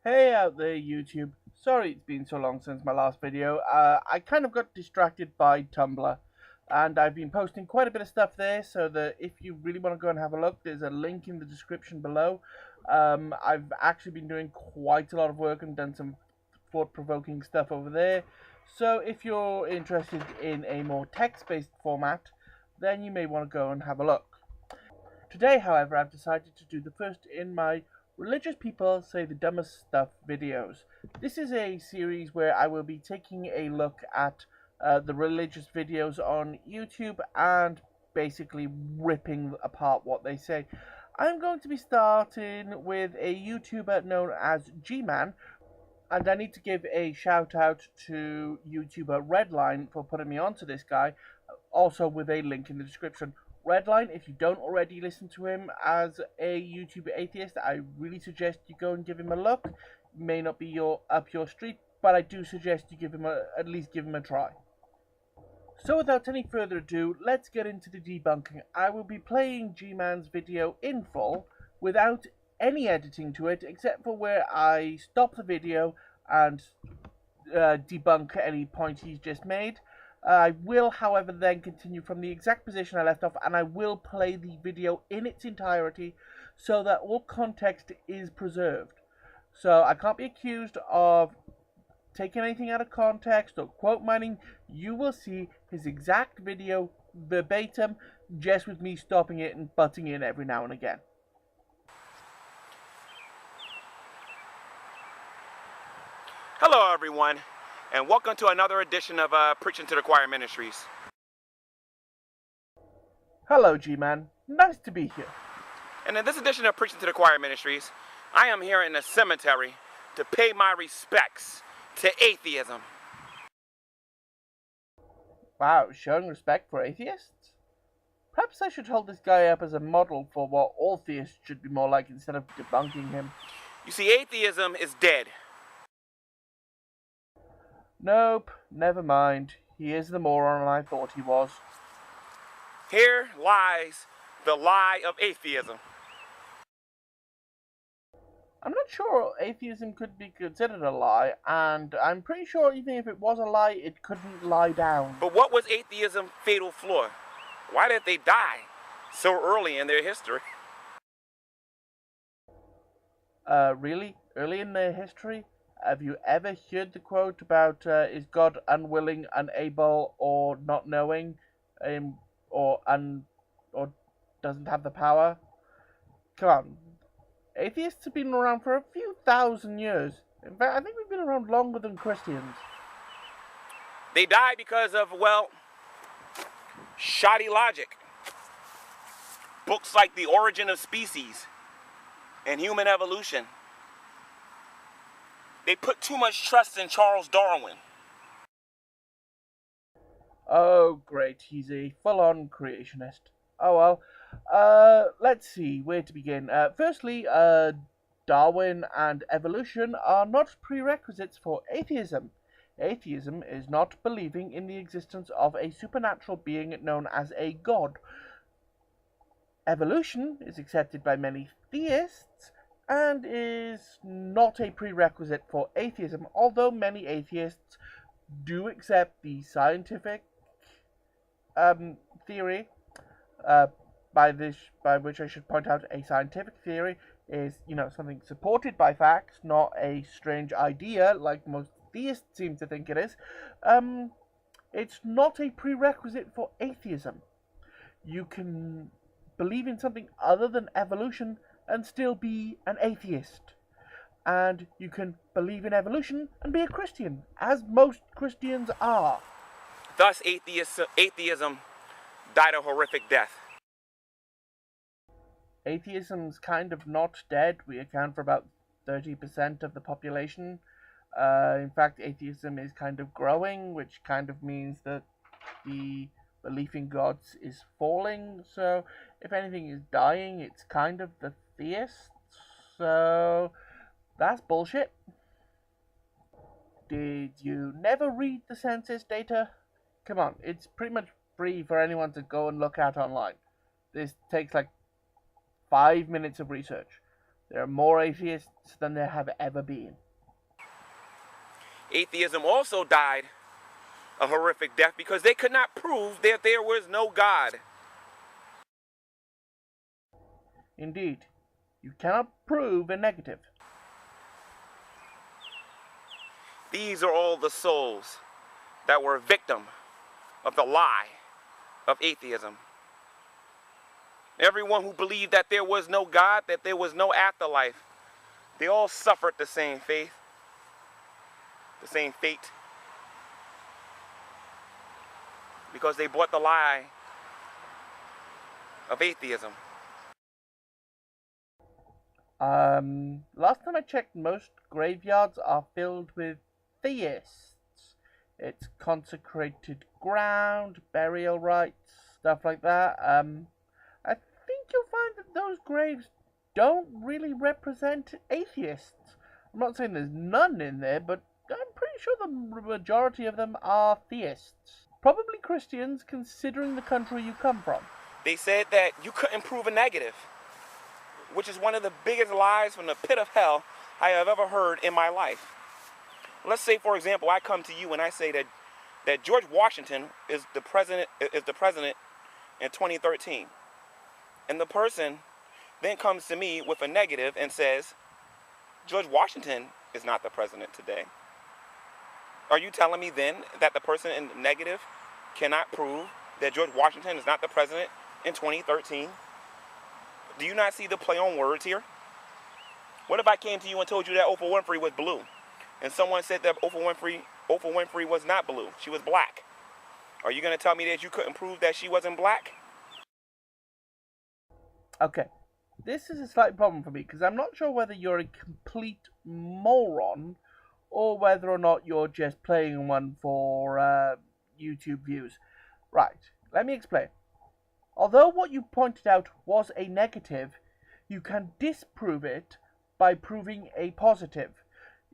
Hey out there YouTube, sorry it's been so long since my last video. I kind of got distracted by Tumblr and I've been posting quite a bit of stuff there, so that if you really want to go and have a look, there's a link in the description below. I've actually been doing quite a lot of work and done some thought-provoking stuff over there, so if you're interested in a more text-based format, then you may want to go and have a look. Today, however, I've decided to do the first in my Religious People Say the Dumbest Stuff videos. This is a series where I will be taking a look at the religious videos on YouTube and basically ripping apart what they say. I'm going to be starting with a YouTuber known as gman, and I need to give a shout out to YouTuber Redline for putting me onto this guy, also with a link in the description. Redline, if you don't already listen to him as a YouTube atheist, I really suggest you go and give him a look. It may not be up your street, but I do suggest you at least give him a try. So without any further ado, let's get into the debunking. I will be playing G-Man's video in full, without any editing to it, except for where I stop the video and debunk any point he's just made. I will, however, then continue from the exact position I left off, and I will play the video in its entirety so that all context is preserved. So I can't be accused of taking anything out of context or quote mining. You will see his exact video verbatim, just with me stopping it and butting in every now and again. Hello everyone, and welcome to another edition of Preaching to the Choir Ministries. Hello G-Man, nice to be here. And in this edition of Preaching to the Choir Ministries, I am here in the cemetery to pay my respects to atheism. Wow, showing respect for atheists? Perhaps I should hold this guy up as a model for what all theists should be more like instead of debunking him. You see, atheism is dead. Nope, never mind. He is the moron I thought he was. Here lies the lie of atheism. I'm not sure atheism could be considered a lie, and I'm pretty sure even if it was a lie, it couldn't lie down. But what was atheism's fatal flaw? Why did they die so early in their history? Really? Early in their history? Have you ever heard the quote about, is God unwilling, unable, or not knowing, or doesn't have the power? Come on. Atheists have been around for a few thousand years. In fact, I think we've been around longer than Christians. They died because of, well, shoddy logic. Books like The Origin of Species and Human Evolution. They put too much trust in Charles Darwin. Oh, great. He's a full-on creationist. Oh, well. Let's see where to begin. Firstly, Darwin and evolution are not prerequisites for atheism. Atheism is not believing in the existence of a supernatural being known as a god. Evolution is accepted by many theists and is not a prerequisite for atheism, although many atheists do accept the scientific theory, by which I should point out a scientific theory is, something supported by facts, not a strange idea like most theists seem to think it is. It's not a prerequisite for atheism. You can believe in something other than evolution and still be an atheist. And you can believe in evolution and be a Christian, as most Christians are. Thus, atheism died a horrific death. Atheism's kind of not dead. We account for about 30% of the population. In fact, atheism is kind of growing, which kind of means that the belief in gods is falling. So, if anything is dying, it's kind of the theists. So, that's bullshit. Did you never read the census data? Come on, it's pretty much free for anyone to go and look at online. This takes like 5 minutes of research. There are more atheists than there have ever been. Atheism also died a horrific death because they could not prove that there was no God. Indeed, you cannot prove a negative. These are all the souls that were a victim of the lie of atheism. Everyone who believed that there was no God, that there was no afterlife, they all suffered the same fate. Because they bought the lie of atheism. Last time I checked, most graveyards are filled with theists. It's consecrated ground, burial rites, stuff like that. I think you'll find that those graves don't really represent atheists. I'm not saying there's none in there, but I'm pretty sure the majority of them are theists. Probably Christians, considering the country you come from. They said that you couldn't prove a negative, which is one of the biggest lies from the pit of hell I have ever heard in my life. Let's say, for example, I come to you and I say that George Washington is the president in 2013. And the person then comes to me with a negative and says, George Washington is not the president today. Are you telling me then that the person in the negative cannot prove that George Washington is not the president in 2013? Do you not see the play on words here? What if I came to you and told you that Oprah Winfrey was blue, and someone said that Oprah Winfrey was not blue, she was black? Are you going to tell me that you couldn't prove that she wasn't black? Okay, this is a slight problem for me because I'm not sure whether you're a complete moron or whether or not you're just playing one for YouTube views. Right, let me explain. Although what you pointed out was a negative, you can disprove it by proving a positive.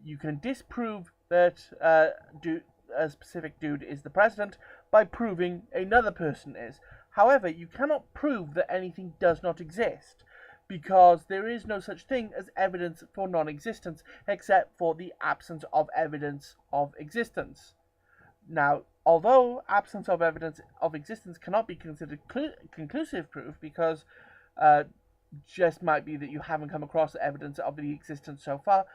You can disprove that a specific dude is the president by proving another person is. However, you cannot prove that anything does not exist, because there is no such thing as evidence for non-existence, except for the absence of evidence of existence. Now, although absence of evidence of existence cannot be considered conclusive proof, because just might be that you haven't come across evidence of the existence so far,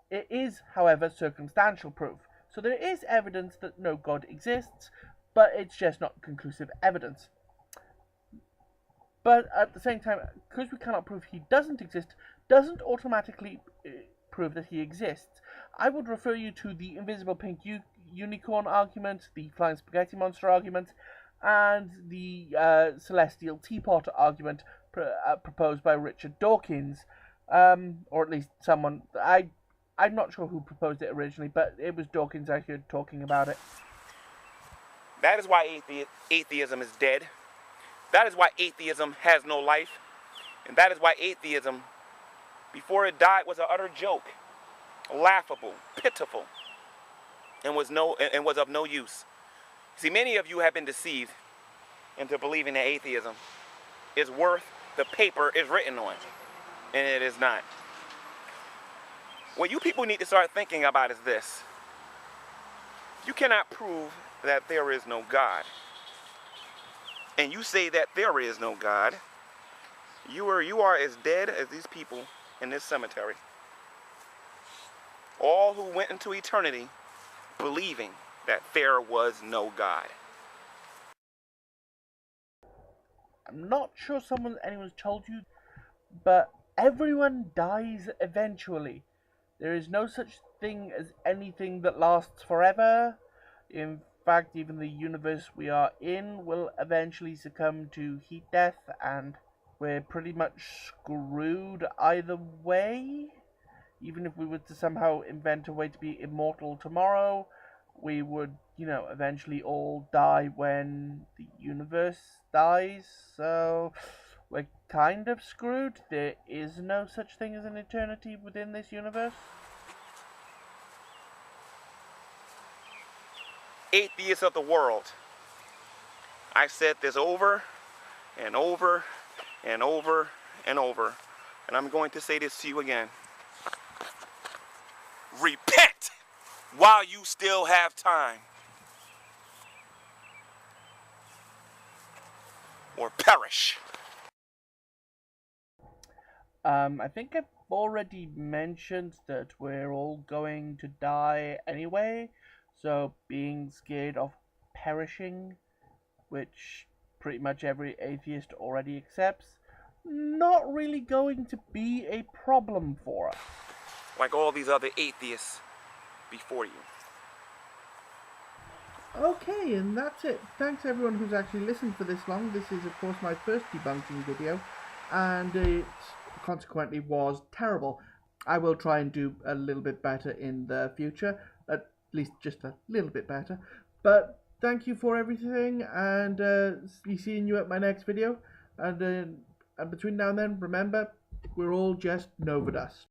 it is, however, circumstantial proof. So there is evidence that no God exists, but it's just not conclusive evidence. But at the same time, because we cannot prove he doesn't exist, doesn't automatically prove that he exists. I would refer you to the invisible pink unicorn argument, the flying spaghetti monster argument, and the celestial teapot argument proposed by Richard Dawkins, or at least someone. I'm not sure who proposed it originally, but it was Dawkins I heard talking about it. That is why atheism is dead. That is why atheism has no life. And that is why atheism, before it died, was an utter joke, laughable, pitiful, and was of no use. See, many of you have been deceived into believing that atheism is worth the paper it's written on, and it is not. What you people need to start thinking about is this. You cannot prove that there is no God. And you say that there is no God. You are as dead as these people in this cemetery. All who went into eternity believing that there was no God. I'm not sure anyone's told you, but everyone dies eventually. There is no such thing as anything that lasts forever. In fact, even the universe we are in will eventually succumb to heat death, and we're pretty much screwed either way. Even if we were to somehow invent a way to be immortal tomorrow, we would, eventually all die when the universe dies, so we're kind of screwed. There is no such thing as an eternity within this universe. Atheists of the world, I've said this over and over and over and over. And I'm going to say this to you again. Repent while you still have time. Or perish. I think I've already mentioned that we're all going to die anyway, so being scared of perishing, which pretty much every atheist already accepts, not really going to be a problem for us. Like all these other atheists before you. Okay, and that's it. Thanks everyone who's actually listened for this long. This is of course my first debunking video, and it consequently was terrible. I will try and do a little bit better in the future, at least just a little bit better. But thank you for everything, and be seeing you at my next video. And between now and then, remember, we're all just Nova Dust.